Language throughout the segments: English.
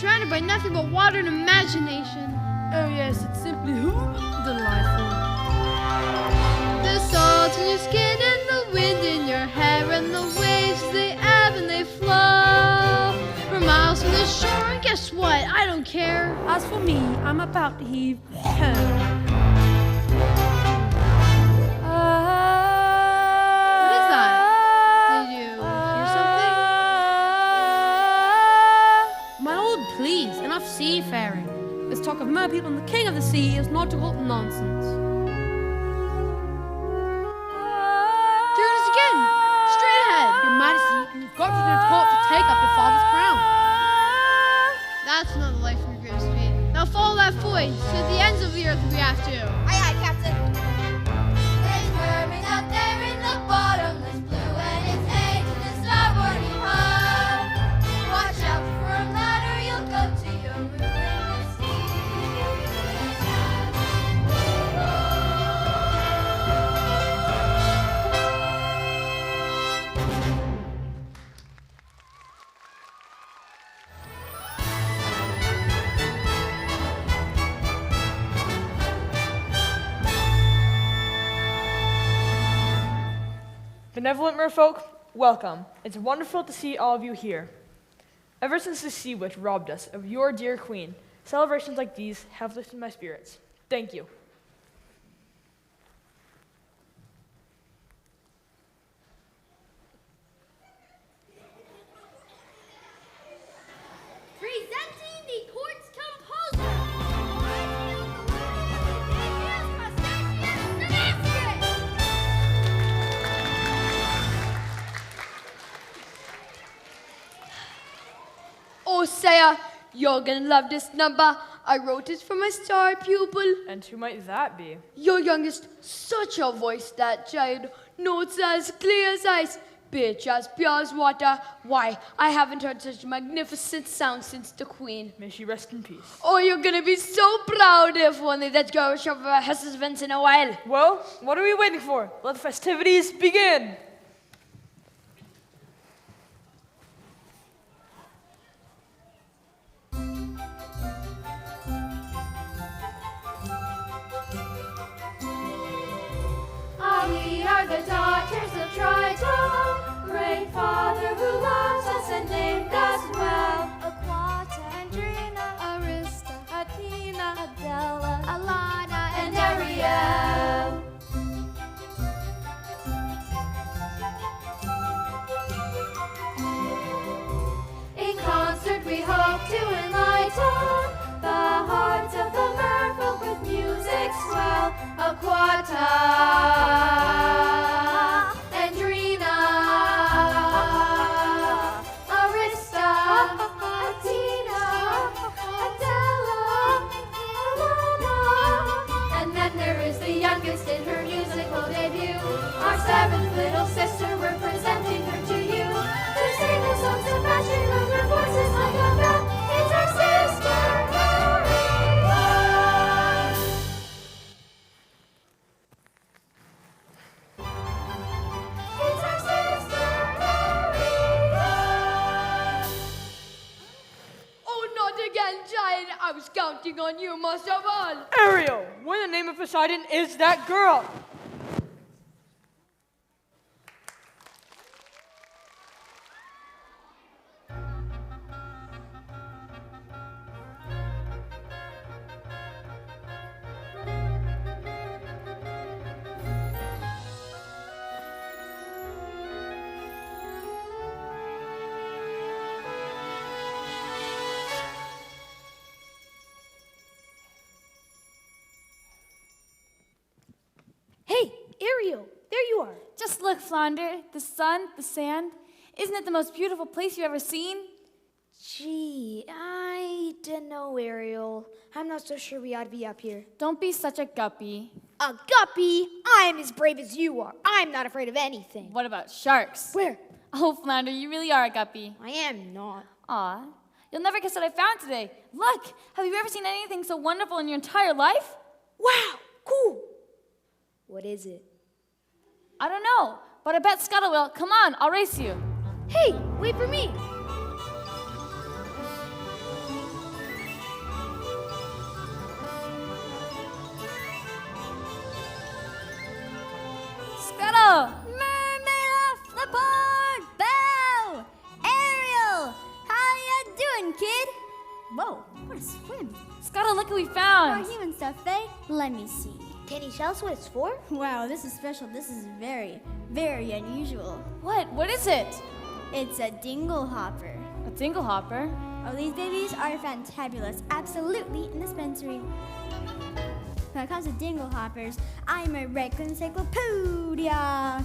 surrounded by nothing but water and imagination. Oh yes, it's simply delightful. The salt in your skin and the wind in your hair and the waves, they ebb and they flow for miles from the shore. And guess what? I don't care. As for me, I'm about to heave seafaring. This talk of merpeople and the king of the sea is nautical nonsense. There it is again! Straight ahead! Your Majesty, you've got to the court to take up your father's crown. That's not the life of your groom's feet. Now follow that voice to the ends of the earth if we have to. Aye, aye, Captain. There's mermaid out there in the bottomless blue, and it's heading to the starboard ho. Watch out for a ladder, you'll go to your ruinous sea. Benevolent merfolk, welcome. It's wonderful to see all of you here. Ever since the sea witch robbed us of your dear queen, celebrations like these have lifted my spirits. Thank you. Presenting the court's composer. Oh, Saya, you're gonna love this number. I wrote it for my star pupil. And who might that be? Your youngest, such a voice, that child. Notes as clear as ice, pitch as pure as water. Why, I haven't heard such magnificent sound since the Queen. May she rest in peace. Oh, you're gonna be so proud if only that girl shall have her once in a while. Well, what are we waiting for? Let the festivities begin. We are the daughters of Triton, great Father who loves us and named us well. Aquata, Andrina, Arista, Athena, Adela, Alana, and Ariel. In concert we hope to enlighten the hearts of the merfolk with music swell. Aquata, Andrina, Arista, Athena, Adela, Alana. And then there is the youngest in her musical debut, our seventh little sister, we're presenting her to you. To sing the song Sebastian, with her voices like a bell. It's our sister, Ariel. It's our sister, Ariel. Oh, not again, child. I was counting on you most of all. Ariel, what in the name of Poseidon is that girl? Hey, Ariel, there you are. Just look, Flounder. The sun, the sand. Isn't it the most beautiful place you've ever seen? Gee, I don't know, Ariel. I'm not so sure we ought to be up here. Don't be such a guppy. A guppy? I am as brave as you are. I'm not afraid of anything. What about sharks? Where? Oh, Flounder, you really are a guppy. I am not. Aw, you'll never guess what I found today. Look, have you ever seen anything so wonderful in your entire life? Wow, cool. What is it? I don't know, but I bet Scuttle will. Come on, I'll race you. Hey, wait for me. Mermaid off the board! Bow! Ariel! How ya doing, kid? Whoa, what a swim. Scuttle, look what we More found. human stuff, eh? Let me see. Can you tell us what it's for? Wow, this is special. This is very, very unusual. What? What is it? It's a dingle hopper. A dingle hopper? Oh, these babies are fantabulous. Absolutely indispensable. When it comes to dingle hoppers, I'm a regular encyclopedia.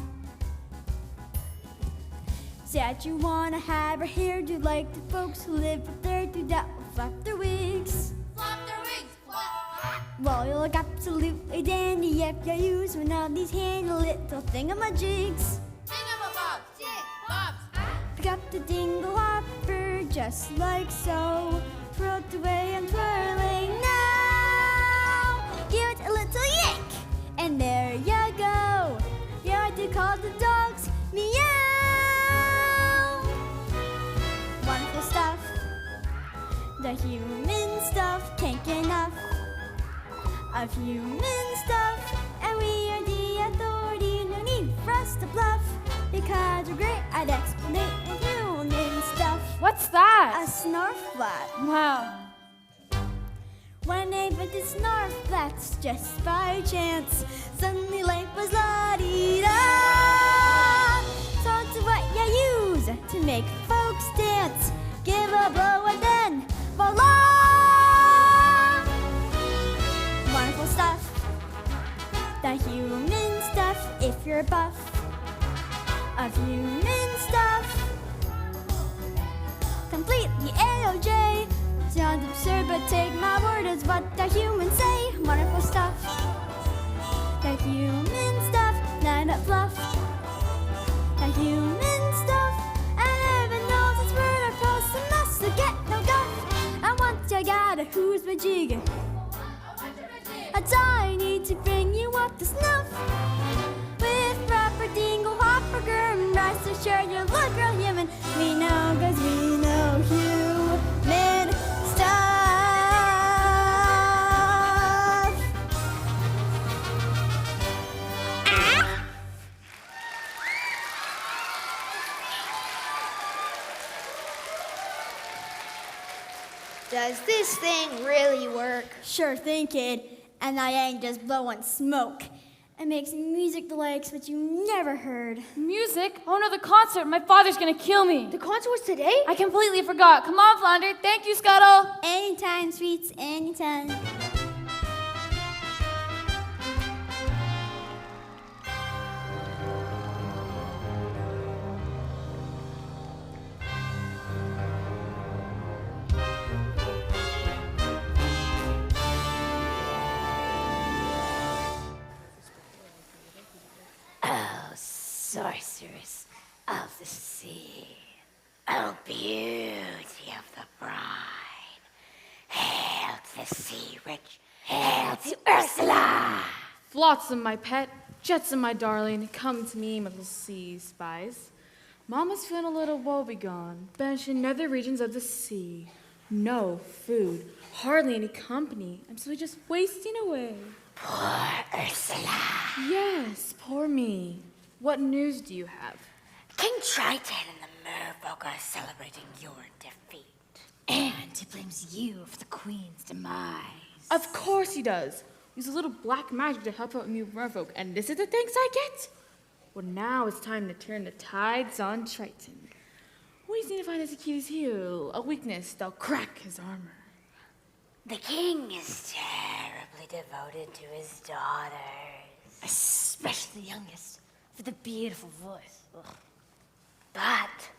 Say that you wanna have a hairdo like the folks who live up there do that will flap their wigs. Flop their wings, flop. Well, you look absolutely dandy if you use one of these handy little thingamajigs. Thingamabobs, jig, bobs. Pick up the dingle hopper just like so. Twirl it away and twirling now. Give it a little yank, and there you go. You're what you call the dogs meow. Wonderful stuff. The human stuff can't get enough of human stuff, and we are the authority. No need for us to bluff, because we're great at explaining human stuff. What's A that? snarf flat. Wow. When I invented snarf flats just by chance, suddenly life was la-dee-da. So it's what you use to make folks dance. Give a blow and then voila! Wonderful stuff. The human stuff, if you're buff. Of human stuff. Completely A-O-J. Sounds absurd, but take my word as what the humans say. Wonderful stuff. The human stuff, not a fluff. The human stuff, and heaven knows it's word across the must to get no guff. And once you got a who's my jig, that's all I need to bring you up to snuff. With proper dingle hopper girl, rest assured you look real human. We know, 'cause we know human stuff. Does this thing really work? Sure thing, kid. And I ain't just blowing smoke. It makes music the likes which you never heard. Music? Oh no, the concert. My father's gonna kill me. The concert was today? I completely forgot. Come on, Flounder. Thank you, Scuttle. Anytime, sweets, anytime. Sorceress of the sea, oh beauty of the bride, hail to the sea witch, hail to Ursula! Flotsam, my pet, Jetsam, my darling, come to me, my little sea spies. Mama's feeling a little woebegone, banished in nether regions of the sea. No food, hardly any company. I'm simply just wasting away. Poor Ursula. Yes, poor me. What news do you have? King Triton and the merfolk are celebrating your defeat. And he blames you for the queen's demise. Of course he does. Use a little black magic to help out new merfolk, and this is the thanks I get? Well, now it's time to turn the tides on Triton. We just need to find his Achilles heel, a weakness that'll crack his armor. The king is terribly devoted to his daughters, especially the youngest, for the beautiful voice. Ugh. But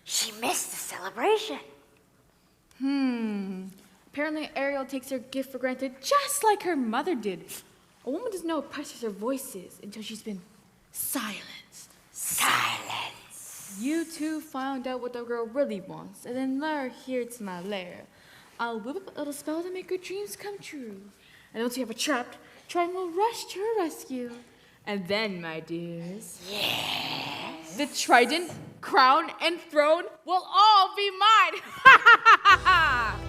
she missed the celebration. Apparently Ariel takes her gift for granted just like her mother did. A woman doesn't know how precious her voice is until she's been silenced. Silence. You two find out what the girl really wants, and then lure her here to my lair. I'll whip up a little spell to make her dreams come true. And once you have her trapped, Triton will rush to her rescue. And then, my dears, Yes. the Triton, crown, and throne will all be mine. Ha ha ha ha ha!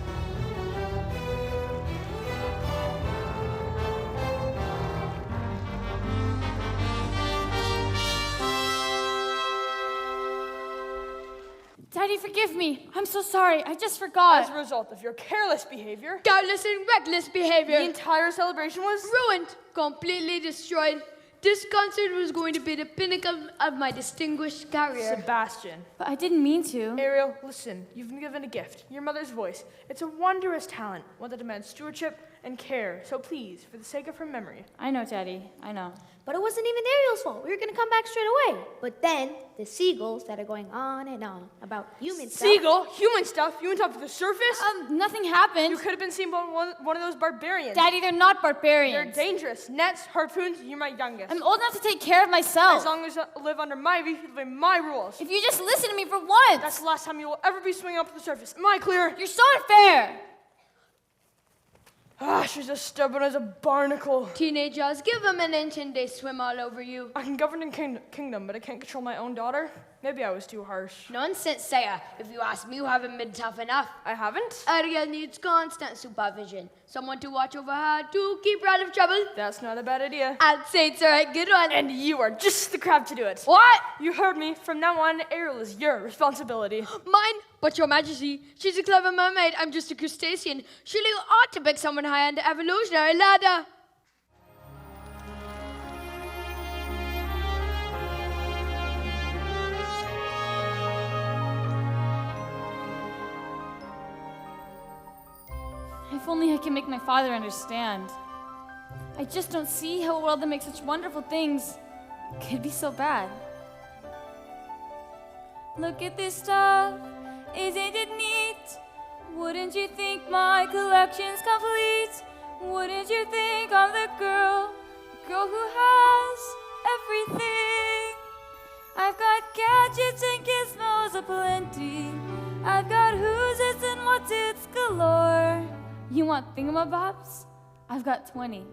Daddy, forgive me. I'm so sorry. I just forgot. As a result of your careless behavior, Careless and reckless behavior. the entire celebration was Ruined. Completely destroyed. This concert was going to be the pinnacle of my distinguished career. Sebastian. But I didn't mean to. Ariel, listen. You've been given a gift, your mother's voice. It's a wondrous talent, one that demands stewardship and care. So please, for the sake of her memory. I know, Daddy. I know. But it wasn't even Ariel's fault. We were going to come back straight away. But then the seagulls started going on and on about human stuff. Seagull, human stuff, you went up to the surface? Nothing happened. You could have been seen by one of those barbarians. Daddy, they're not They're barbarians. dangerous. Nets, harpoons, you're my youngest. I'm old enough to take care of myself. As long as you live under my roof, you live by my rules. If you just listen to me for once. That's the last time you will ever be swinging up to the surface. Am I clear? You're so unfair. She's as stubborn as a barnacle. Teenagers, give them an inch and they swim all over you. I can govern a kingdom, but I can't control my own daughter. Maybe I was too harsh. Nonsense, Saya. If you ask me, you haven't been tough enough. I haven't? Ariel needs constant supervision. Someone to watch over her, to keep her out of trouble. That's not a bad idea. I'd say it's a right good one. And you are just the crab to do it. What? You heard me. From now on, Ariel is your responsibility. Mine? But your majesty, she's a clever mermaid. I'm just a crustacean. Surely you ought to pick someone high on the evolutionary ladder. If only I can make my father understand. I just don't see how a world that makes such wonderful things could be so bad. Look at this stuff, isn't it neat? Wouldn't you think my collection's complete? Wouldn't you think I'm the girl who has everything? I've got gadgets and gizmos aplenty. I've got who's its and what's its galore. You want thingamabobs? I've got 20.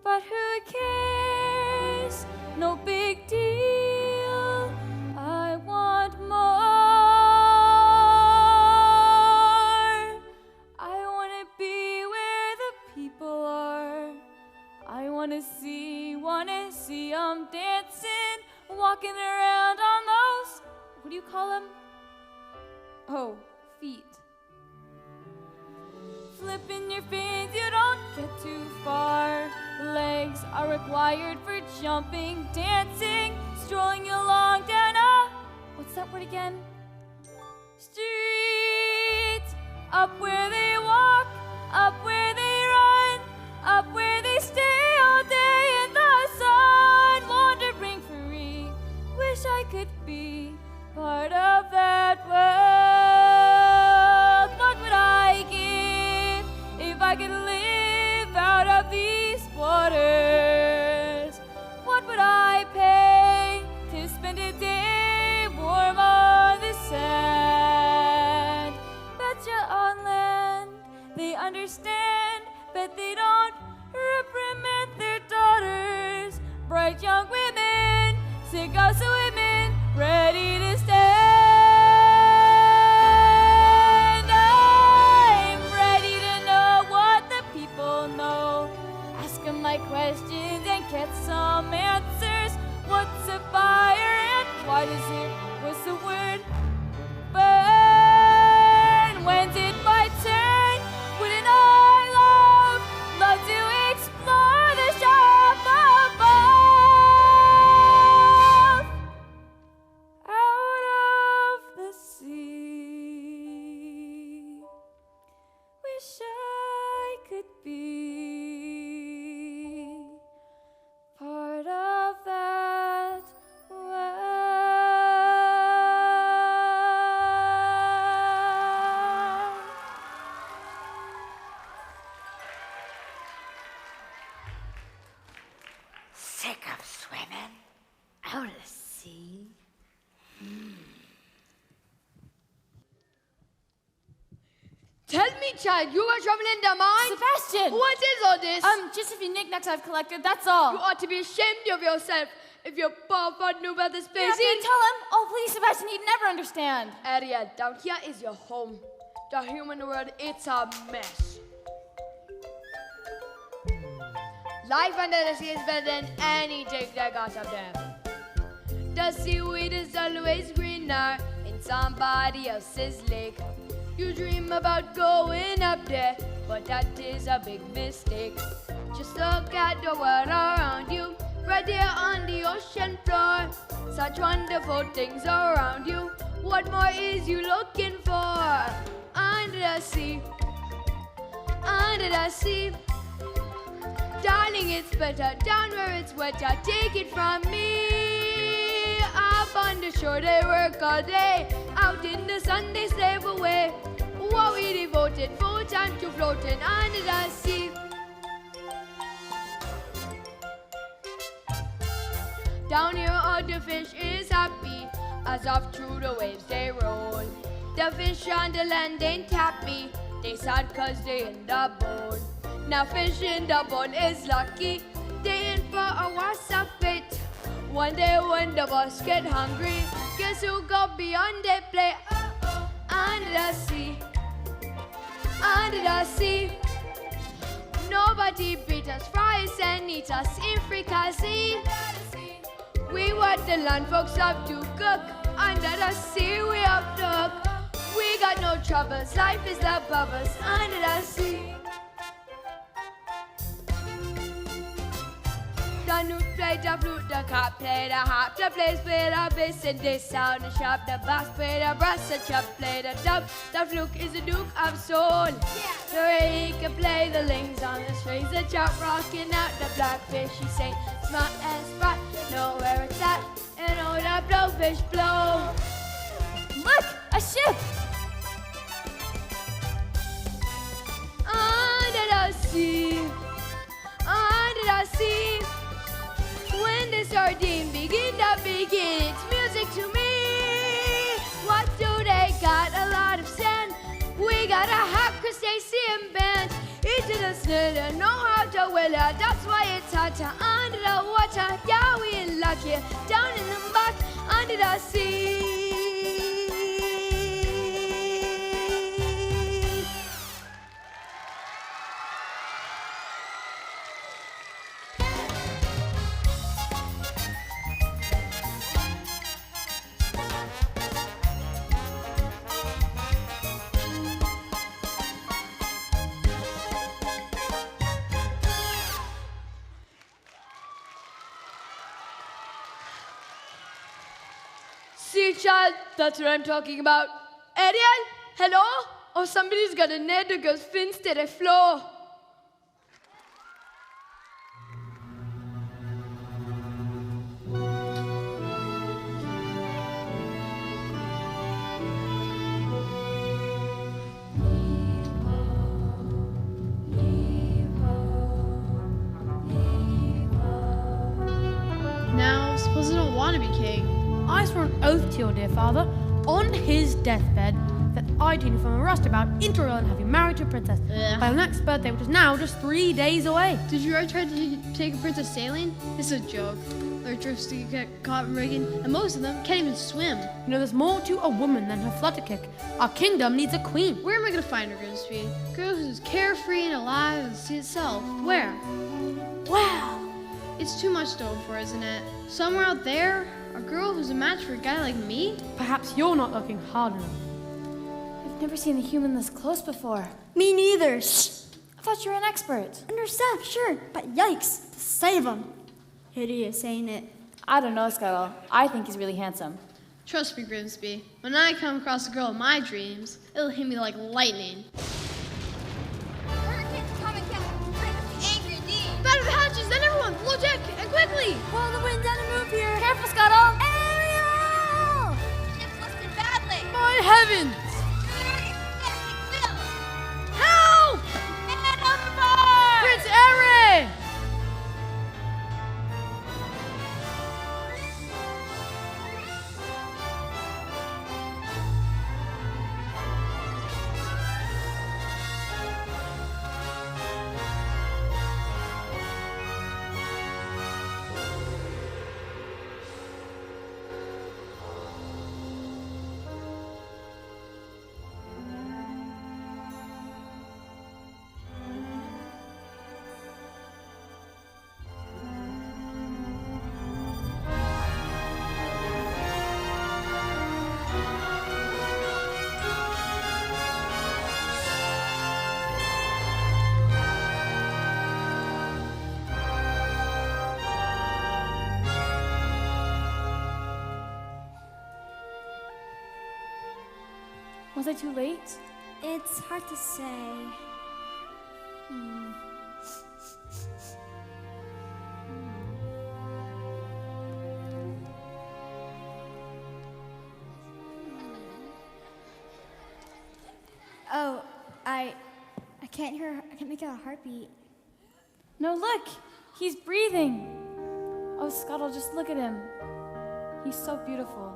But who cares? No big deal. I want more. I want to be where the people are. I want to see 'em dancing, walking around on those, what do you call them? Oh, feet. Flipping your fins, you don't get too far. Legs are required for jumping, dancing, strolling along down what's that word again? Street. Up where they walk, up where they run, up where they stay all day in the sun, wandering free. Wish I could be part of that world. What would I give if I could live out of these waters? What would I pay to spend a day warm on the sand? Betcha on land they understand, but they don't reprimand their daughters. Bright young women, sick of women, ready to stand. I'm ready to know what the people know. Ask them my questions and get some answers. What's a fire and why does it, what's the word? Burn. When's it my turn? Wouldn't I love to explore the shop above? Out of the sea. Wish I could be part of that world. Sick of swimming out of the sea. Tell me, child, you are troubling the mind? Sebastian! What is all this? Just a few knickknacks I've collected, that's all. You ought to be ashamed of yourself if your papa knew about this You're place. not gonna tell him? Oh, please, Sebastian, he'd never understand. Ariel, down here is your home. The human world, it's a mess. Life under the sea is better than anything that got up there. The seaweed is always greener in somebody else's lake. You dream about going up there, but that is a big mistake. Just look at the world around you, right there on the ocean floor. Such wonderful things around you. What more is you looking for? Under the sea, under the sea. Darling, it's better down where it's wetter. Take it from me. Up on the shore they work all day. Out in the sun they slave away. What we devoted full time to floating under the sea. Down here all the fish is happy, as off through the waves they roll. The fish on the land ain't happy, they sad cause they in the boat. Now fish in the boat is lucky, they in for a wash of it. One day when the boss get hungry, guess who go beyond they play? Under the sea, under the sea. Nobody beat us, fry us and eat us in fricassee. We what the land folks love to cook. Under the sea we up to hook. We got no troubles, life is above us. Under the sea. The newt played the flute, the cop played the harp, the bass played the bass, and they sound the sharp. The bass played the brass, the chop played the dub. The fluke is the duke of soul. The ray can play the lings on the strings. The chop rocking out the blackfish. He say, smart and spot, know where it's at, and all the blowfish blow. Look, a ship! Under the sea, under the sea. When the sardine begin to begin its music to me. What do they got? A lot of sand. We got a hot crustacean band. Into the snare, know how to will it. That's why it's hotter under the water. Yeah, we in luck here, down in the muck, under the sea. See, child, that's what I'm talking about. Ariel, hello? Oh, somebody's got a net that goes fins to the floor. Now, suppose I don't want to be king. I swore an oath to your dear father, on his deathbed, that I'd turn you from a roustabout into Ariel and have you married to a princess by the next birthday, which is now just 3 days away. Did you ever try to take a princess sailing? It's a joke. Their trips to get caught in rigging, and most of them can't even swim. You know, there's more to a woman than her flutter kick. Our kingdom needs a queen. Where am I going to find her, Grimsby? A girl who's carefree and alive and see itself. Where? Wow. It's too much to hope for, isn't it? Somewhere out there? A girl who's a match for a guy like me? Perhaps you're not looking hard enough. I've never seen a human this close before. Me neither. I thought you were an expert. Understand, sure, but yikes, to save him. Hideous, ain't it? I don't know, Scuttle. I think he's really handsome. Trust me, Grimsby. When I come across a girl in my dreams, it'll hit me like lightning. Hurricane's coming, Captain. Bring us the angry deed. Batter the hatches, then everyone, blow deck, and quickly! Pull the wind down and move here. Careful, Scuttle! Ariel! Ship's listed badly. My heavens! Help! And overboard! Prince Ariel! Was I too late? It's hard to say. Oh, I can't make out a heartbeat. No, look! He's breathing! Oh, Scuttle, just look at him. He's so beautiful.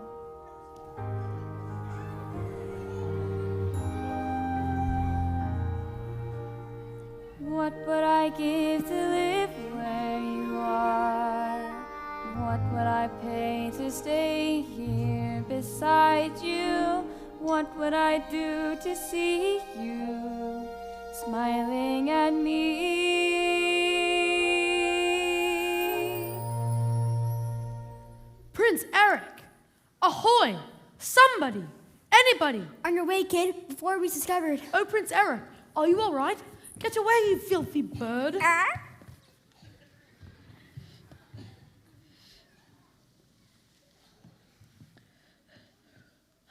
What would I give to live where you are? What would I pay to stay here beside you? What would I do to see you smiling at me? Prince Eric! Ahoy! Somebody! Anybody! On your way, kid, before we're discovered. Oh, Prince Eric, are you all right? Get away, you filthy bird!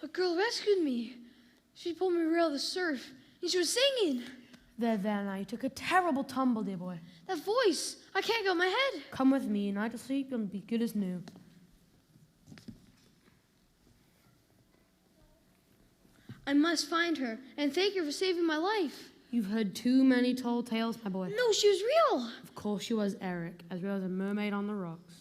A girl rescued me. She pulled me real the surf, and she was singing. There, now, you took a terrible tumble, dear boy. That voice, I can't go in my head. Come with me, night of sleep, you'll be good as new. I must find her, and thank her for saving my life. You've heard too many tall tales, my boy. No, she was real. Of course she was, Eric, as well as a mermaid on the rocks.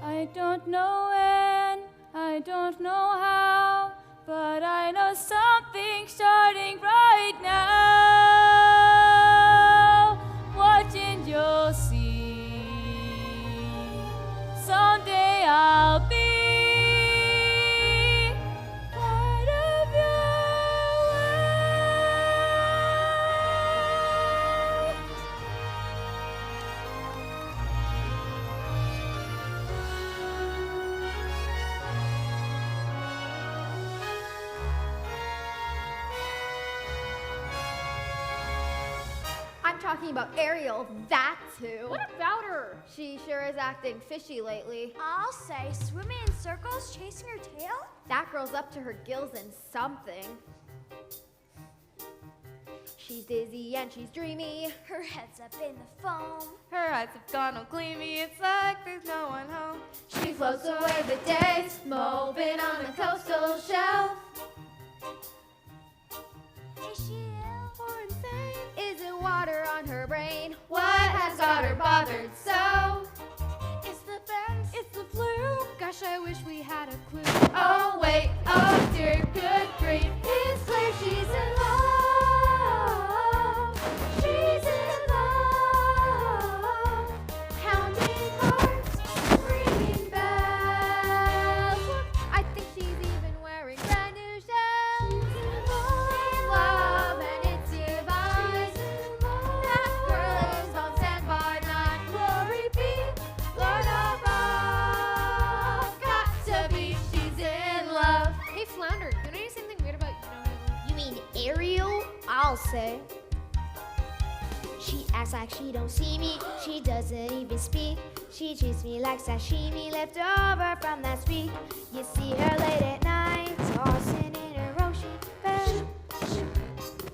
I don't know when, I don't know how, but I know something's starting right now. Watch and you'll see. Someday I'll be part of your world. I'm talking about Ariel, that's who. What about her? She sure is acting fishy lately. I'll say, swimming in circles, chasing her tail? That girl's up to her gills in something. She's dizzy and she's dreamy. Her head's up in the foam. Her eyes have gone all gleamy, it's like there's no one home. She floats away the days, moping on the coastal shelf. Is she ill or insane? Is it water on her brain? What has got her bothered so? It's the bends. It's the flu. Gosh, I wish we had a clue. Oh wait, oh dear, good grief. It's clear she's in love. She's in love. Pounding hearts, ringing bells. Look, I think she's even wearing brand new shells. She's in love, and it's divine. That girl is on standby night. Glory be, Lord of all. Got to be, she's in love. Hey, Flounder, you know anything weird about You mean Ariel? I'll say. She acts like she don't see me. She doesn't even speak. She treats me like sashimi left over from last week. You see her late at night, tossing in her ocean bed. Shoot,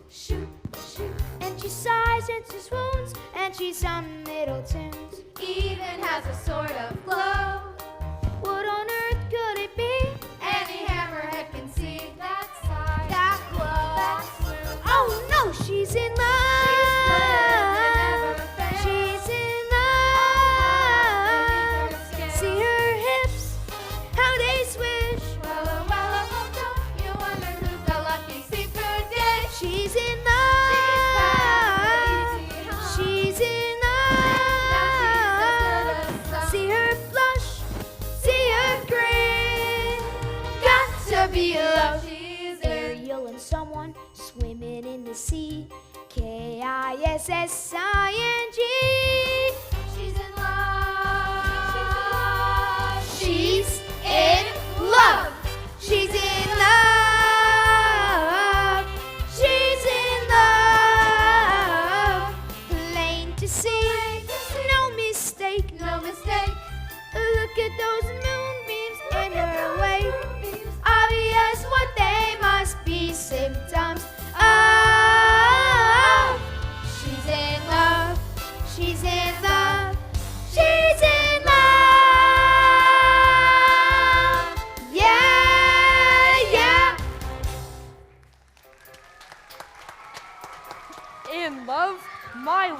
shoot, shoot. And she sighs into swoons, and she's on middle tunes. Even has a sort of glow. What on earth could it be? Any hammerhead can see that side, that glow, that swoon. Oh no, she's in love. She's in love. See her hips, how they swish. Well, don't you wonder who's the lucky sleeper today? She's in love. She's in love. See her flush,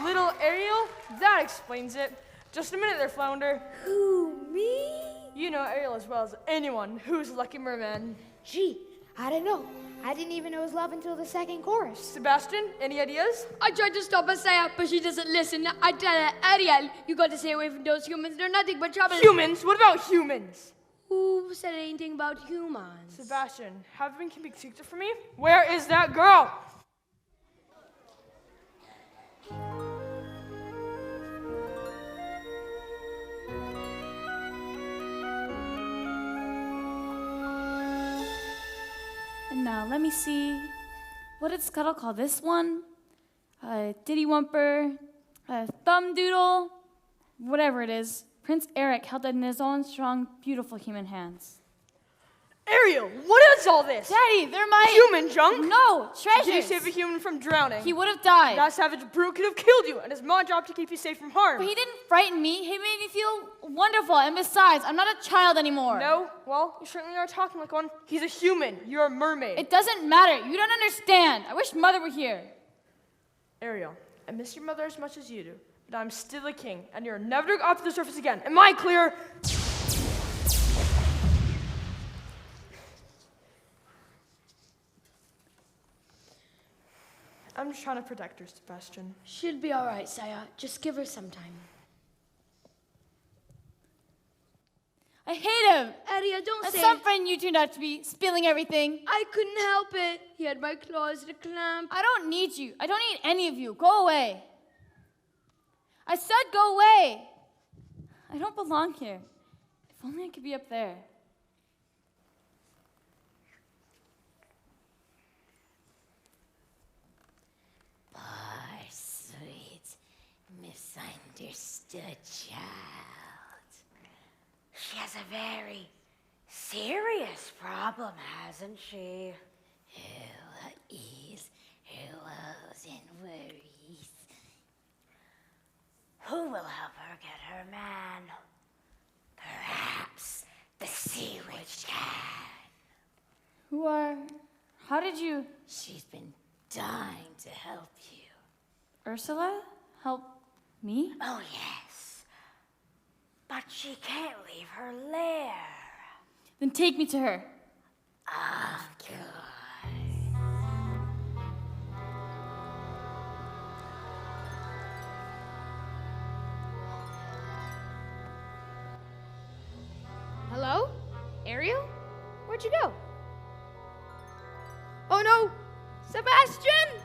little Ariel? That explains it. Just a minute there, Flounder. Who, me? You know Ariel as well as anyone who's a lucky merman. Gee, I don't know. I didn't even know it was love until the second chorus. Sebastian, any ideas? I tried to stop Isaiah, but she doesn't listen. I tell her, Ariel, you got to stay away from those humans. They're nothing but trouble. Humans? What about humans? Who said anything about humans? Sebastian, have you been keeping secret from me? Where is that girl? And now, let me see. What did Scuttle call this one? Diddy Wumper, Thumb Doodle, whatever it is. Prince Eric held it in his own strong, beautiful human hands. Ariel, what is all this? Daddy, they're my... Human junk? No, treasures. Did you save a human from drowning? He would have died. That savage brute could have killed you, and it's my job to keep you safe from harm. But he didn't frighten me. He made me feel wonderful. And besides, I'm not a child anymore. No? Well, you certainly are talking like one. He's a human. You're a mermaid. It doesn't matter. You don't understand. I wish Mother were here. Ariel, I miss your mother as much as you do, but I'm still a king, and you're never to go up to the surface again. Am I clear? I'm just trying to protect her, Sebastian. She'll be all right, Saya. Just give her some time. I hate him. Ariel, don't And say some friend you turned out to be, spilling everything. I couldn't help it. He had my claws to clamp. I don't need you. I don't need any of you. Go away. I said go away. I don't belong here. If only I could be up there. Poor, sweet, misunderstood child. She has a very serious problem, hasn't she? Who will ease her woes and worries? Who will help her get her man? Perhaps the sea witch can. How did you... She's been dying to help you. Ursula? Help me? Oh, yes. But she can't leave her lair. Then take me to her. Of course. Hello? Ariel? Where'd you go? Oh no! Sebastian!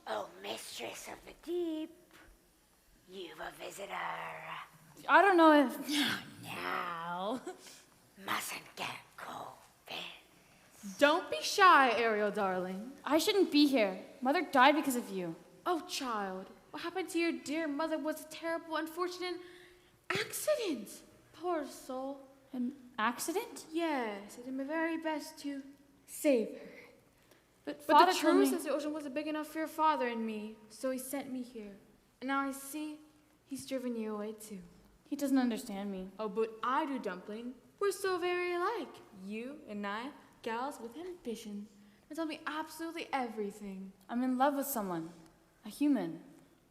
Oh, mistress of the deep, you've a visitor. I don't know if... Now, mustn't get cold feet. Don't be shy, Ariel, darling. I shouldn't be here. Mother died because of you. Oh, child, what happened to your dear mother was a terrible, unfortunate accident. Poor soul. An accident? Yes, I did my very best to save her. But But Father the told truth me... is the ocean wasn't big enough for your father and me, so he sent me here. And now I see he's driven you away too. He doesn't understand me. Oh, but I do, Dumpling. We're so very alike. You and I, gals with ambition. And tell me absolutely everything. I'm in love with someone. A human.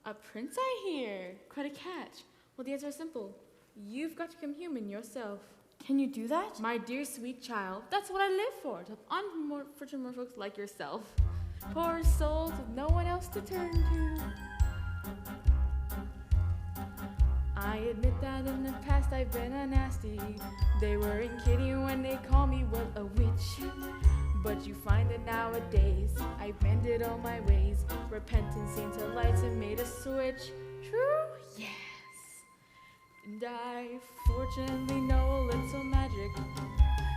A prince, I hear. Quite a catch. Well, the answer is simple. You've got to become human yourself. Can you do that? My dear sweet child, that's what I live for. To help unfortunate folks like yourself. Poor souls with no one else to turn to. I admit that in the past I've been a nasty. They weren't kidding when they call me, well, a witch. But you find that nowadays I've mended all my ways. Repentance seemed to light and made a switch. True? Yes. And I fortunately know a little magic.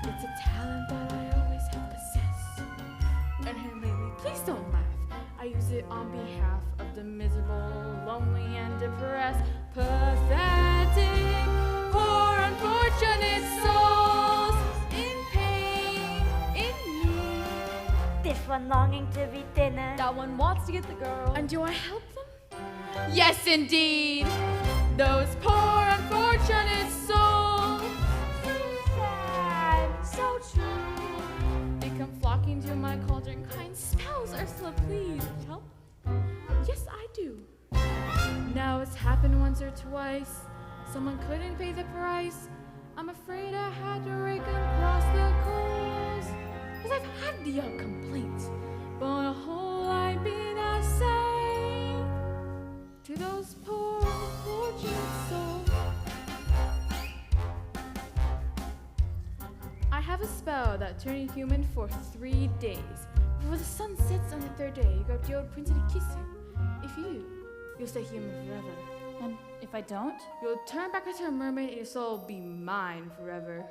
It's a talent that I always have possessed. And here lately, please don't laugh. I use it on behalf of the miserable, lonely, and depressed, pathetic, poor, unfortunate souls in pain, in need. This one longing to be thinner. That one wants to get the girl. And do I help them? Yes, indeed. Those poor, unfortunate souls. once or twice. Someone couldn't pay the price. I'm afraid I had to rake across the coals. 'Cause I've had the odd complaint, but on a whole I've been a saint to those poor unfortunate souls. I have a spell that turning human for 3 days. Before the sun sets on the third day, you got the old prince to kiss you. If you do, you'll stay human forever. And if I don't? You'll turn back into a mermaid and your soul will be mine forever.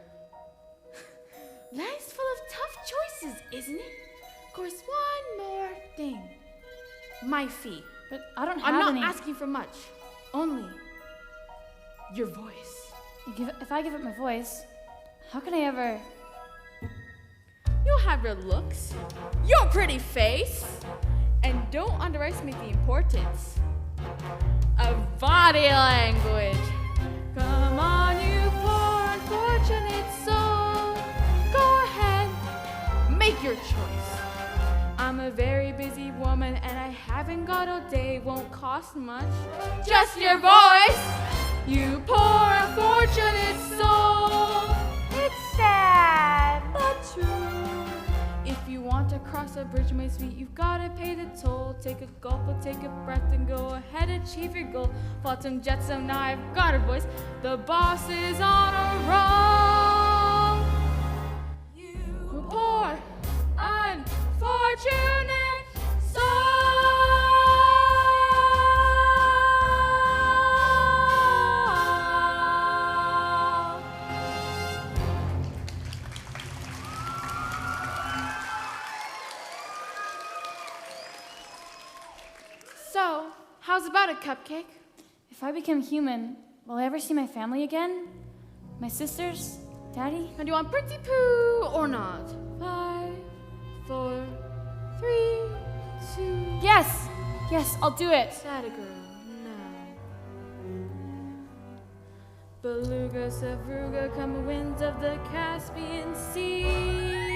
Life's full of tough choices, isn't it? Of course, one more thing. My fee. But I don't have I'm not any. asking for much. Only your voice. If I give up my voice, how can I ever... You'll have your looks, your pretty face, and don't underestimate the importance of body language. Come on, you poor unfortunate soul. Go ahead, make your choice. I'm a very busy woman and I haven't got all day, won't cost much. Just your voice, you poor unfortunate soul. It's sad, but true. If you want to cross a bridge, my sweet, you've gotta pay the toll. Take a gulp or take a breath and go ahead, achieve your goal. Flotsam, jetsam, now I've got a voice. The boss is on a roll. You poor, unfortunate soul. So, how's about it, Cupcake? If I become human, will I ever see my family again? My sisters? Daddy? And do you want Pretty Poo or not? 5, 4, 3, 2. Yes! Yes, I'll do it. Sad girl, now. Beluga, Sevruga, come winds of the Caspian Sea.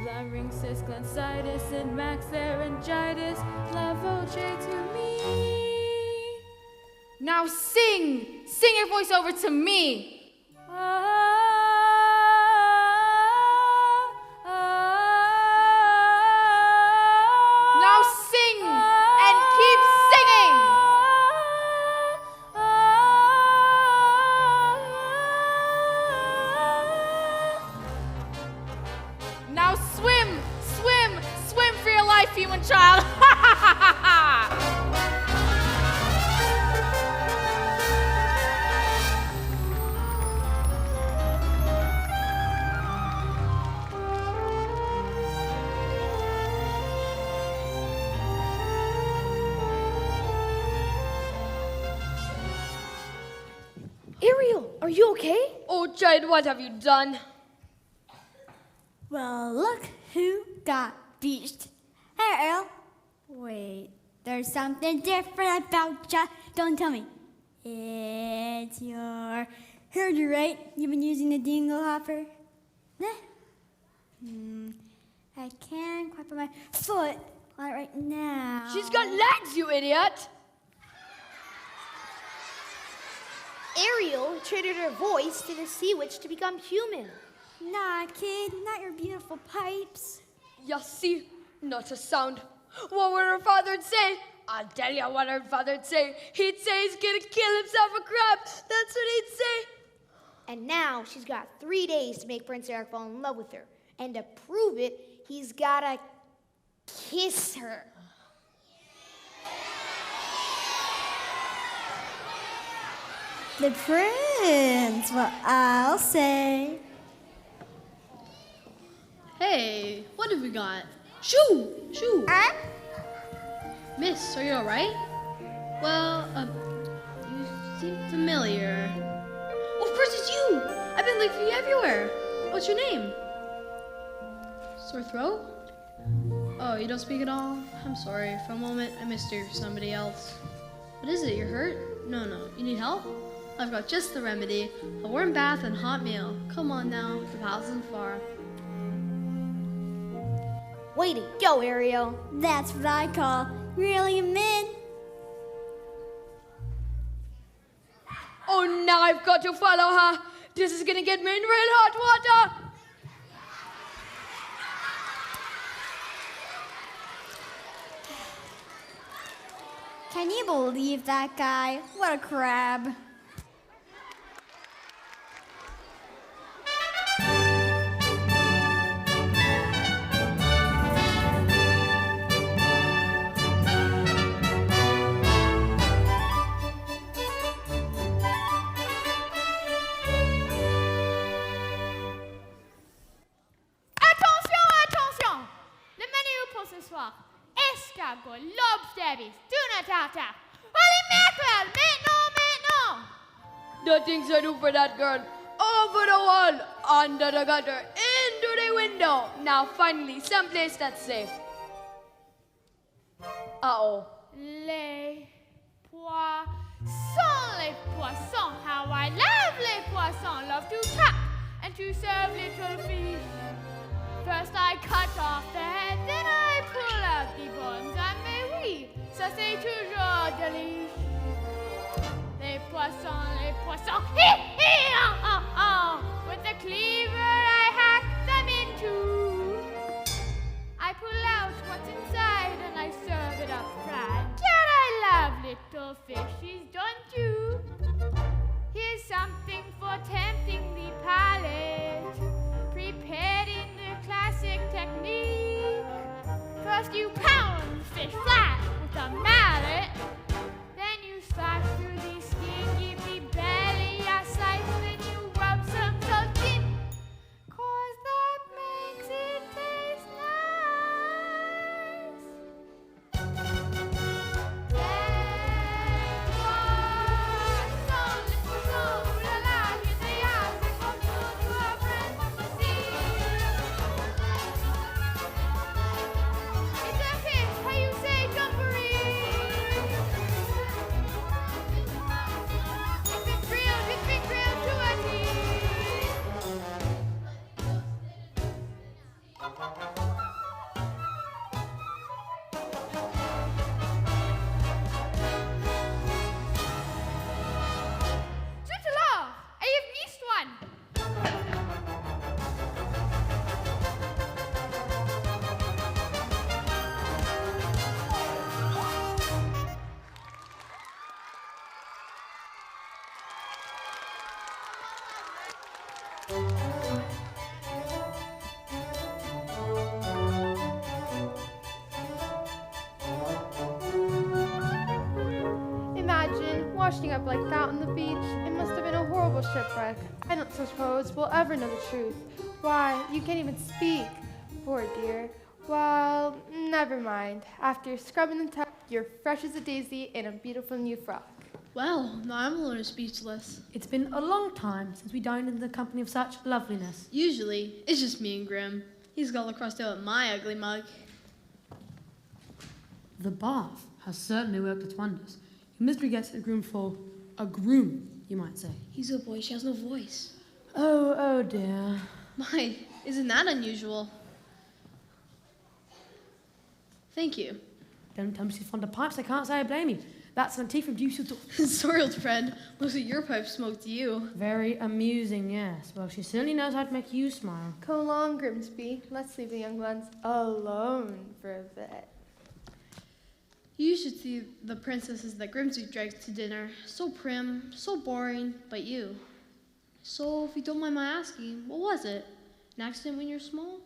Larynxus, glansitis, and max laryngitis, la voce to me. Now sing! Sing your voice over to me! Now sing and keep singing! Now swim, swim, swim for your life, human child! Ariel, are you okay? Oh, Jade, what have you done? Well, look who got beached. Hey, Ariel. Wait, there's something different about ya. Don't tell me. It's your... Heard you right. You've been using the dingle hopper. I can't quite put my foot on it right now. She's got legs, you idiot! Ariel traded her voice to the sea witch to become human. Nah, kid, not your beautiful pipes. You see, not a sound. What would her father'd say? I'll tell you what her father'd say. He'd say he's gonna kill himself a crab. That's what he'd say. And now she's got 3 days to make Prince Eric fall in love with her. And to prove it, he's gotta kiss her. The prince, well, I'll say. Hey, what have we got? Shoo! Shoo! Miss, are you alright? Well, you seem familiar. Oh, of course it's you! I've been looking for you everywhere. What's your name? Sore throat? Oh, you don't speak at all? I'm sorry. For a moment, I missed you for somebody else. What is it? You're hurt? No. You need help? I've got just the remedy. A warm bath and hot meal. Come on now. The palace isn't far. Way to go, Ariel. That's what I call reeling him in. Oh, now I've got to follow her. This is gonna get me in real hot water. Can you believe that guy? What a crab. Attention, attention! Le menu pour ce soir. Escargot, lobster, tuna tartare. Holy mackerel! Maintenant! The things I do for that girl. Over the wall, under the gutter, into the window. Now finally, someplace that's safe. Uh-oh. Les poissons, les poissons. How I love les poissons. Love to trap and to serve little fish. First I cut off the head, then I pull out the bones. And mais oui, ça c'est toujours delish. Les poissons, hee hee, With the cleaver I hack them in two. I pull out what's inside and I serve it up fried. Can I love little fishies, don't you? Here's something for tempting the palate, prepared in the classic technique. First you pound fish flat with a mallet, then you slash through the skin, give the belly a slice, then you rub some salt in, 'cause that makes it taste nice. It's a fish, how you say dumpery? It's been grilled to a T. Zut alors! I have missed one! Imagine washing up like that on the beach. It must have been a horrible shipwreck. I don't suppose we'll ever know the truth. Why, you can't even speak. Poor dear. Well, never mind. After scrubbing the tub, you're fresh as a daisy in a beautiful new frock. Well, now I'm a little speechless. It's been a long time since we dined in the company of such loveliness. Usually, it's just me and Grim. He's got crossed out with my ugly mug. The bath has certainly worked its wonders. Your mystery gets a groom for a groom, you might say. He's a boy, she has no voice. Oh dear. My, isn't that unusual? Thank you. Don't tell me she's fond of pipes, I can't say I blame you. That's an antique from Dusseldorf. Sorry, old friend. Most of your pipe smoked you. Very amusing, yes. Well, she certainly knows how to make you smile. Come along, Grimsby. Let's leave the young ones alone for a bit. You should see the princesses that Grimsby drags to dinner. So prim, so boring, but you. So, if you don't mind my asking, what was it? An accident when you're small?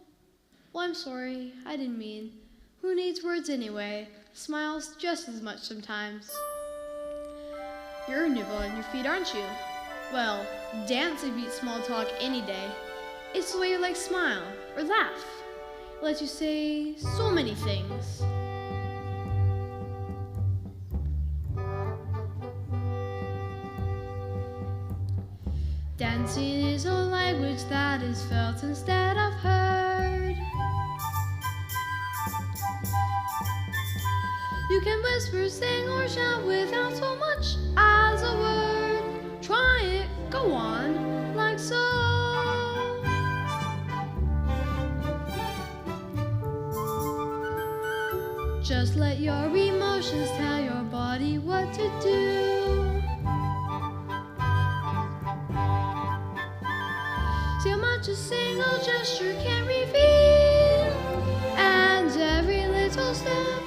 Well, I'm sorry. I didn't mean. Who needs words anyway? Smiles just as much sometimes. You're nimble on your feet, aren't you? Well, dancing beats small talk any day. It's the way you like smile or laugh. It lets you say so many things. Dancing is a language that is felt instead of heard. You can whisper, sing, or shout without so much as a word. Try it, go on, like so. Just let your emotions tell your body what to do. Too much a single gesture can reveal. And every little step,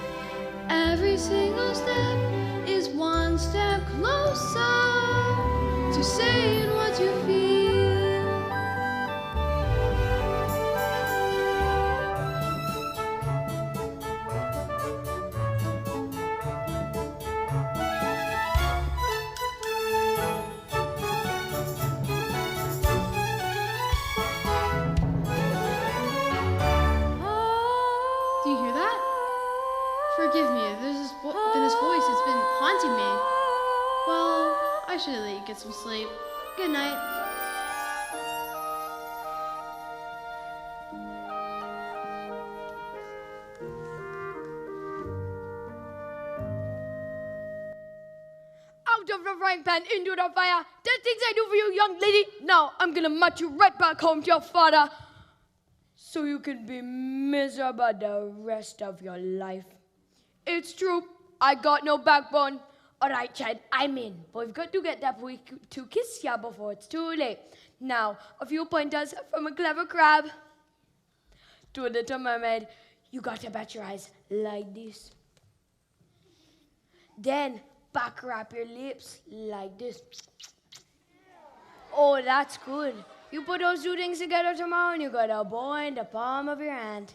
every single step is one step closer to saying what you feel. Do you hear that? Forgive me, there's this voice has been haunting me. Well, I should let you get some sleep. Good night. Out of the frying pan into the fire. The things I do for you, young lady. Now I'm gonna march you right back home to your father, so you can be miserable the rest of your life. It's true, I got no backbone. All right, Chad, I'm in. But we've got to get that boy to kiss ya before it's too late. Now, a few pointers from a clever crab to a little mermaid. You got to bat your eyes like this. Then back wrap your lips like this. Oh, that's good. You put those two things together tomorrow and you got a boy in the palm of your hand.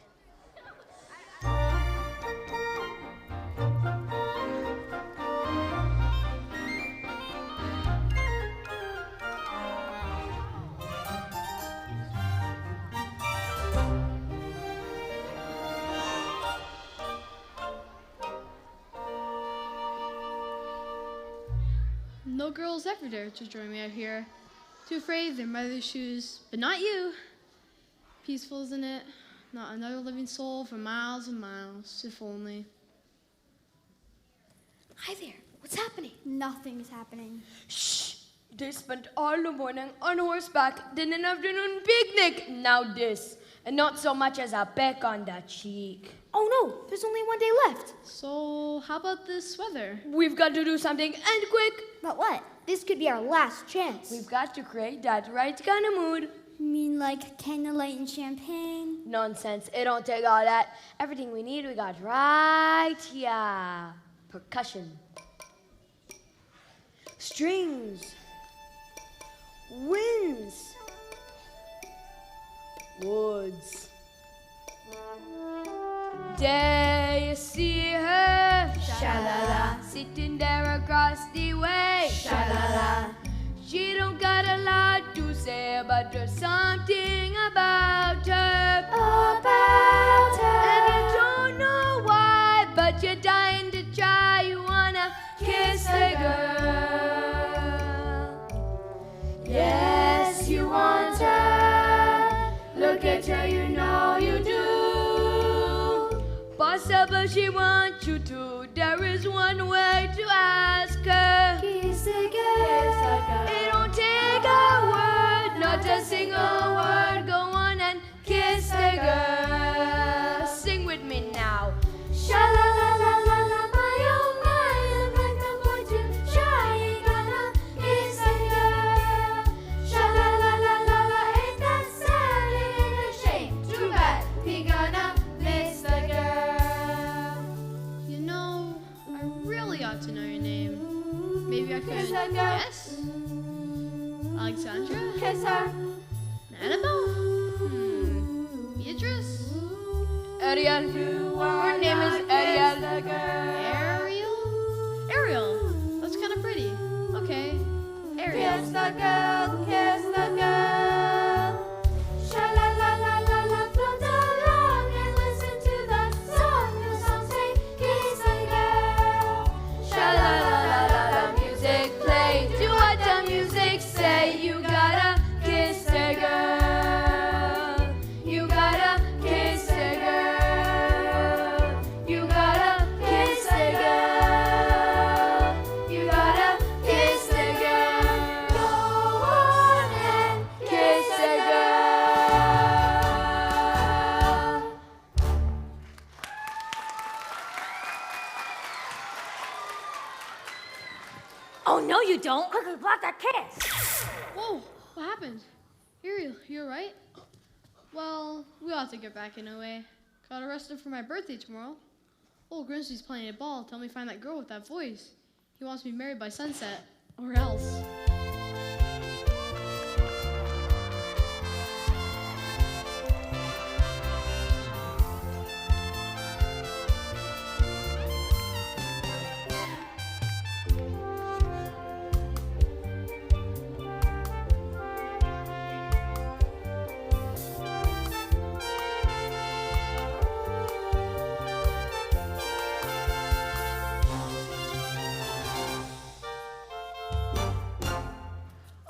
No girls ever dare to join me out here. Too afraid of their mother's shoes, but not you. Peaceful, isn't it? Not another living soul for miles and miles, if only. Hi there, what's happening? Nothing's happening. Shh! They spent all the morning on horseback, then an afternoon picnic. Now this, and not so much as a peck on the cheek. Oh no, there's only one day left. So, how about this weather? We've got to do something, and quick. But what? This could be our last chance. We've got to create that right kind of mood. You mean like candlelight and champagne? Nonsense, it don't take all that. Everything we need, we got right here. Percussion. Strings. Winds. Woods. There you see her, sha-la-la, sitting there across the way, sha-la-la. She don't got a lot to say, but there's something about her. About her. And you don't know why, but you're dying to try. You wanna kiss the girl. Yes, you want her. Look at her, you know you do. Possible she wants you to. There is one way to ask her. Kiss a girl. It don't take a word, not a single word. Go on and kiss the girl. Sing with me now. Sha la la la la la, my oh my, I'm like a boy to try. Ain't gonna kiss the girl. Sha la la la la la, ain't that sad? Ain't a shame. Too bad he gonna miss the girl. You know, I really ought to know your name. Maybe I could guess? Alexandra? Kiss her. Annabelle? Beatrice? Ariel. Her name is Ariel. Ariel? Ariel. That's kind of pretty. Okay. Ariel. Kiss the girl, kiss the girl. Sha la la la la la, float along and listen to the song. The song say, kiss the girl. Sha la la la la la, music play. Do what the music say. You gotta kiss the girl. You gotta kiss the girl. You gotta kiss the girl. You gotta kiss the girl. Go on and kiss the girl. Oh, no, you don't. Quickly block that kiss. Whoa, what happened? Ariel, you alright? Well, we ought to get back in a way. Got arrested for my birthday tomorrow. Old Grimsby's playing a ball. Tell me find that girl with that voice. He wants me married by sunset, or else.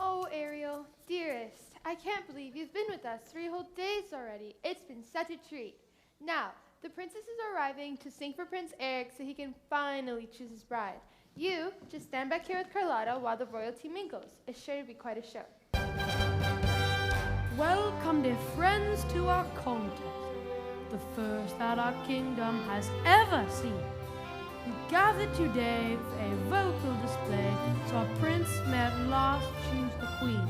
Oh, Ariel, dearest, I can't believe you've been with us 3 whole days already. It's been such a treat. Now, the princess is arriving to sing for Prince Eric so he can finally choose his bride. You just stand back here with Carlotta while the royalty mingles. It's sure to be quite a show. Welcome, dear friends, to our contest, the first that our kingdom has ever seen. We gathered today for a vocal display, so our prince may at last choose the queen.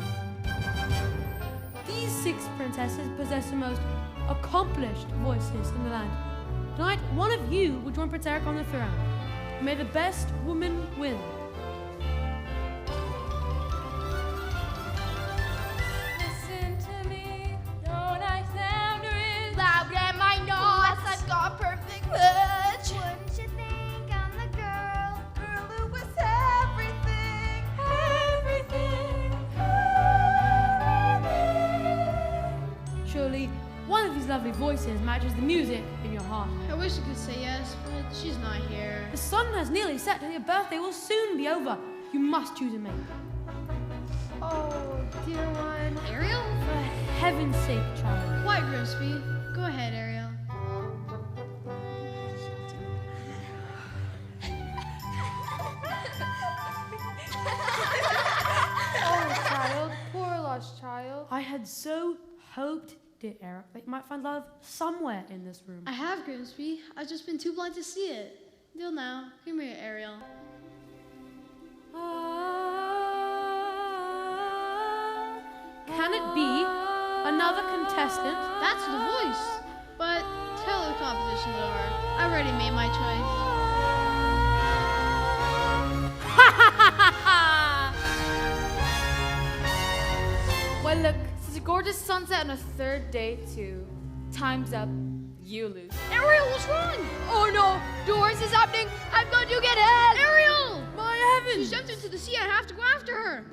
These 6 princesses possess the most accomplished voices in the land. Tonight, one of you will join Prince Eric on the throne. May the best woman win. Listen to me, don't I sound rich? Loud am I not? I've got perfect pitch. Wouldn't you think I'm the girl? Girl who was everything. Surely, one of these lovely voices matches the music in your heart. I wish I could say yes, but she's not here. The sun has nearly set and your birthday will soon be over. You must choose a mate. Oh, dear one. Ariel? For heaven's sake, child. Why, Grimsby? Go ahead, Ariel. Oh, child. Poor lost child. I had so hoped, dear Eric, that you might find love somewhere in this room. I have, Grimsby. I've just been too blind to see it. Deal now. Come here, Ariel. Can it be another contestant? That's the voice. But till the competition's over, I already made my choice. Well, look, it's a gorgeous sunset and a 3rd day, too. Time's up. You lose. Ariel, what's wrong? Oh no, Doris is happening. I've got to get ahead. Ariel! My heavens! She jumped into the sea. I have to go after her.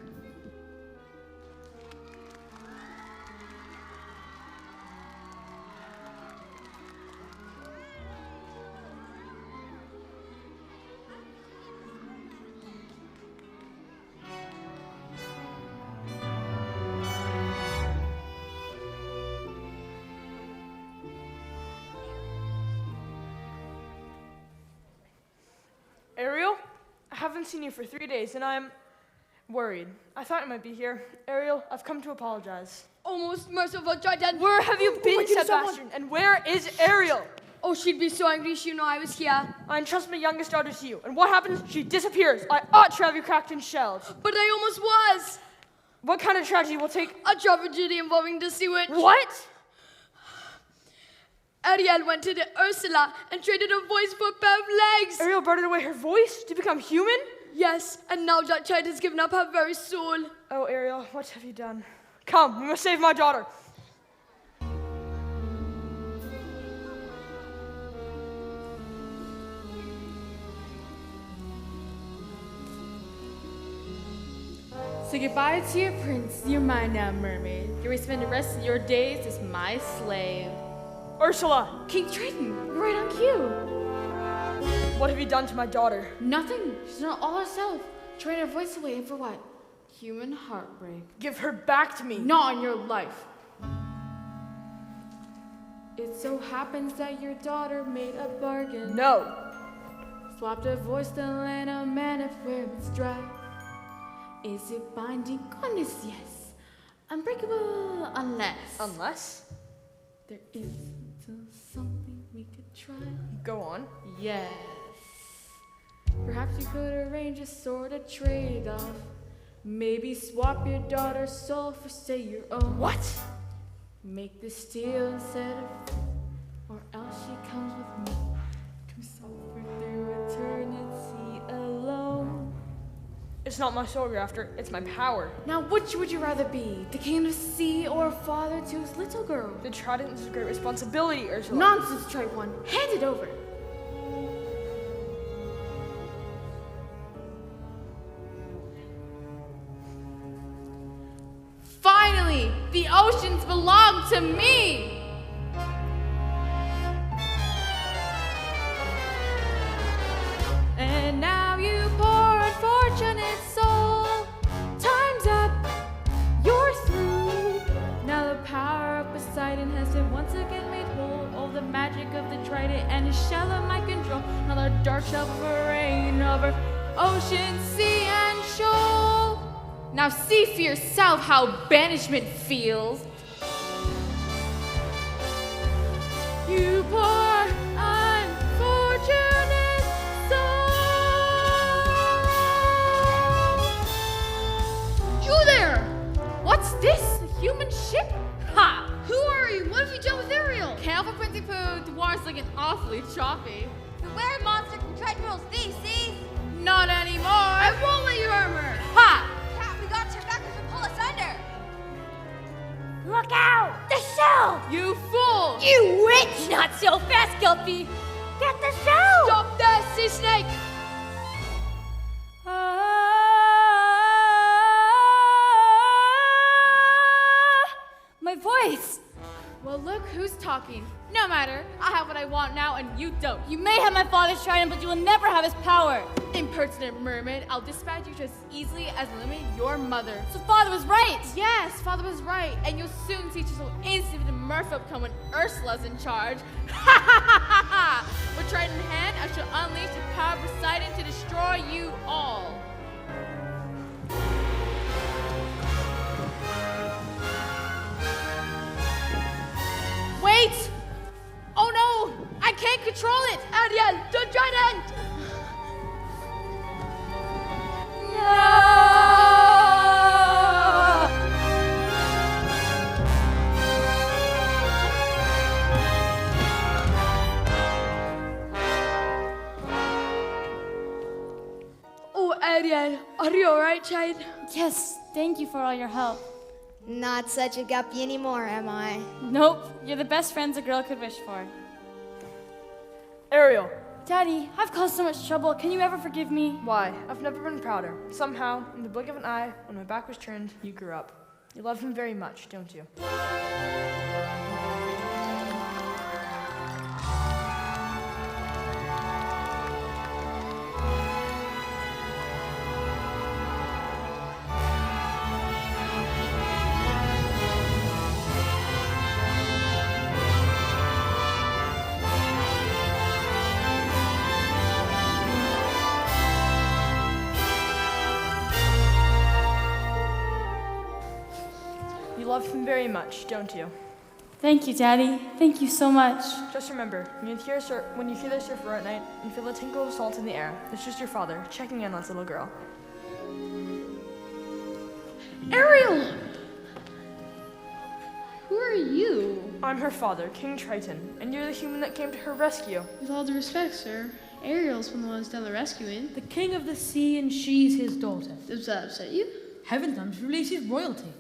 Ariel, I haven't seen you for 3 days, and I'm worried. I thought you might be here. Ariel, I've come to apologize. Oh, most merciful Triton. Where have you been, Sebastian? And where is Ariel? Oh, she'd be so angry she knew I was here. I entrust my youngest daughter to you, and what happens? She disappears. I ought to have you cracked and shelled. But I almost was. What kind of tragedy will take... A tragedy involving the sea witch. What? Ariel went to the Ursula and traded her voice for a pair of legs. Ariel bartered away her voice to become human? Yes, and now that child has given up her very soul. Oh, Ariel, what have you done? Come, we must save my daughter. Say goodbye to your prince. You're mine now, mermaid. You may spend the rest of your days as my slave. Ursula, King Triton, you're right on cue. what have you done to my daughter? Nothing. She's not all herself. Trading her voice away, and for what? Human heartbreak. Give her back to me. Not on your life. It so happens that your daughter made a bargain. No. Swapped her voice to land a man if where it's dry. Is it binding? Goodness, yes. Unbreakable unless. Unless? There is still something we could try. Go on. Yes. Perhaps you could arrange a sort of trade-off. Maybe swap your daughter's soul for, say, your own. What? Make the steel instead of, or else she comes with me to suffer through eternity alone. It's not my soul you're after, it's my power. Now, which would you rather be? The king of the sea or a father to his little girl? The trident is a great responsibility, Ursula. Nonsense, Trite One. Hand it over. Finally, the oceans belong to me! And now you poor unfortunate soul, time's up, you're through. Now the power of Poseidon has been once again made whole. All the magic of the trident and his shell of my control. Now the dark shall reign over ocean, sea, and shoal. Now see for yourself how banishment feels. You poor unfortunate soul. You there! What's this? A human ship? Ha! Who are you? What have you done with Ariel? Careful, Printy Poo. The water's looking awfully choppy. Beware, monster King Triton rules thee, see? Not anymore. I won't let you harm her. Ha! Cat, we gotta turn back and pull us under. Look out! The shell! You fool! You witch! Not so fast, Gilpy! Get the shell! Stop that, sea snake! My voice! Well, look who's talking. No matter. I have what I want now, and you don't. You may have my father's trident, but you will never have his power. Impertinent mermaid, I'll dispatch you just as easily as eliminate your mother. So father was right. Yes, father was right, and you'll soon see just how instantly the merfolk come when Ursula's in charge. Ha ha ha ha ha! With trident in hand, I shall unleash the power of Poseidon to destroy you all. Wait! Oh no! I can't control it! Ariel, the trident! Oh, Ariel, are you alright, child? Yes, thank you for all your help. Not such a guppy anymore, am I? Nope, you're the best friends a girl could wish for. Ariel. Daddy, I've caused so much trouble. Can you ever forgive me? Why? I've never been prouder. Somehow, in the blink of an eye, when my back was turned, you grew up. You love him very much, don't you? You love him very much, don't you? Thank you, Daddy. Thank you so much. Just remember, when you hear the surf roar at night and feel the tinkle of salt in the air, it's just your father checking in on his little girl. Ariel! Who are you? I'm her father, King Triton, and you're the human that came to her rescue. With all due respect, sir, Ariel's been the one who's done the rescuing. The king of the sea, and she's his daughter. Does that upset you? Heaven comes to release his royalty.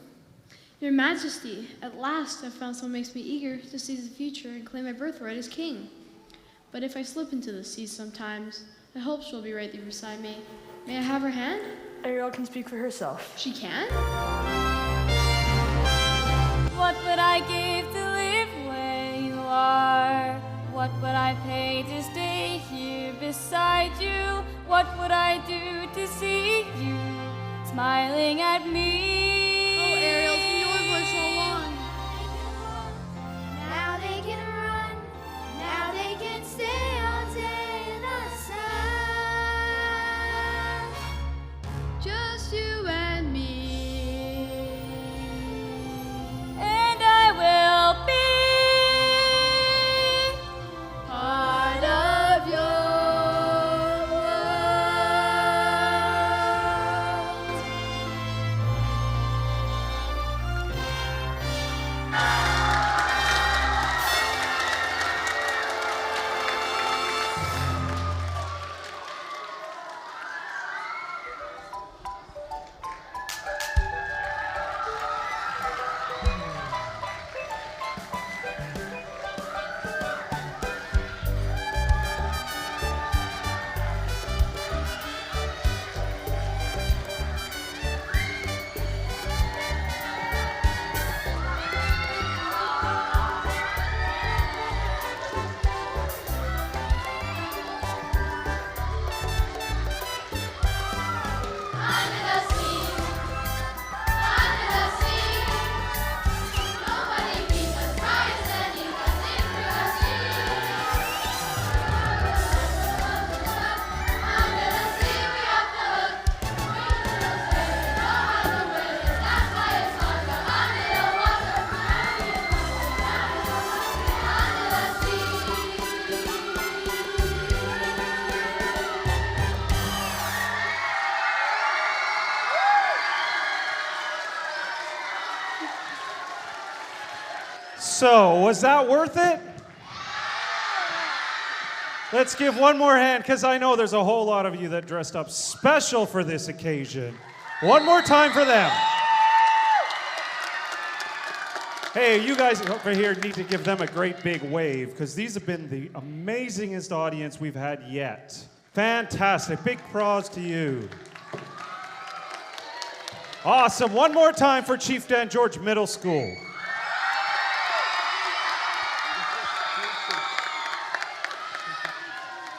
Your Majesty, at last I've found someone who makes me eager to seize the future and claim my birthright as king. But if I slip into the sea sometimes, I hope she'll be right there beside me. May I have her hand? Ariel can speak for herself. She can? What would I give to live where you are? What would I pay to stay here beside you? What would I do to see you smiling at me? Oh, Ariel, it's been your voice so long. Now they can run, now they can stay all day in the sun. Just you and me. So, was that worth it? Let's give one more hand, because I know there's a whole lot of you that dressed up special for this occasion. One more time for them. Hey, you guys over here need to give them a great big wave, because these have been the amazingest audience we've had yet. Fantastic. Big props to you. Awesome. One more time for Chief Dan George Middle School.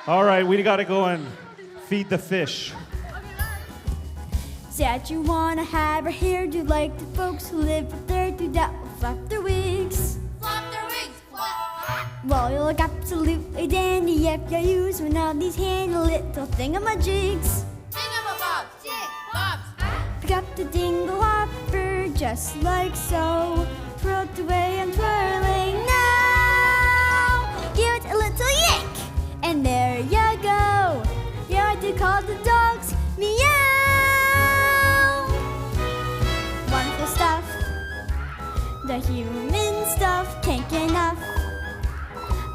All right, we got to go and feed the fish. Said you wanna have her hairdo like the folks who live up there do that will flap their wigs. Flap their wings, flap. Well, you look absolutely dandy if you use one of these handy little thingamajigs. Thingamabobs, jig-bobs. Pick up the dingle hopper just like so. Twirl it away and twirling now. Give it a little yank, and there you go. You're what they call the dogs meow. Wonderful stuff. The human stuff can't get enough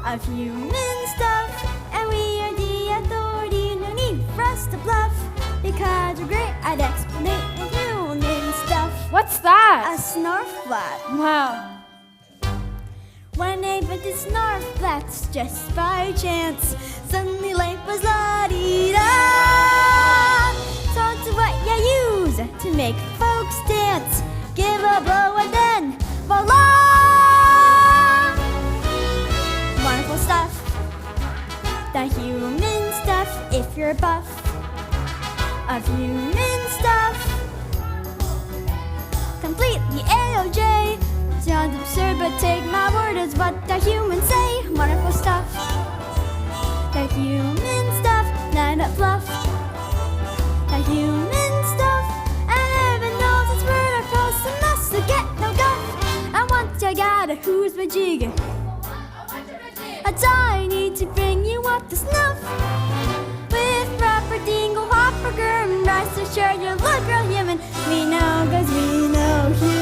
of human stuff, and we are the authority. No need for us to bluff, because we're great at explaining human stuff. What's that? A snarf flap. Wow. When I put the snarf flats just by chance, suddenly life was la-dee-da. So it's what you use to make folks dance. Give a blow and then voila! Wonderful stuff. The human stuff, if you're a buff of human stuff. Completely A-O-J. Sounds absurd, but take my word as what the humans say. Wonderful stuff. The human stuff, none but fluff. The human stuff, and heaven knows it's word I cross and must get no guff. And once I got a who's my jig, that's all I need to bring you up to snuff. With proper dingle hopper girl, rest assured you look real human. We know, 'cause we know human.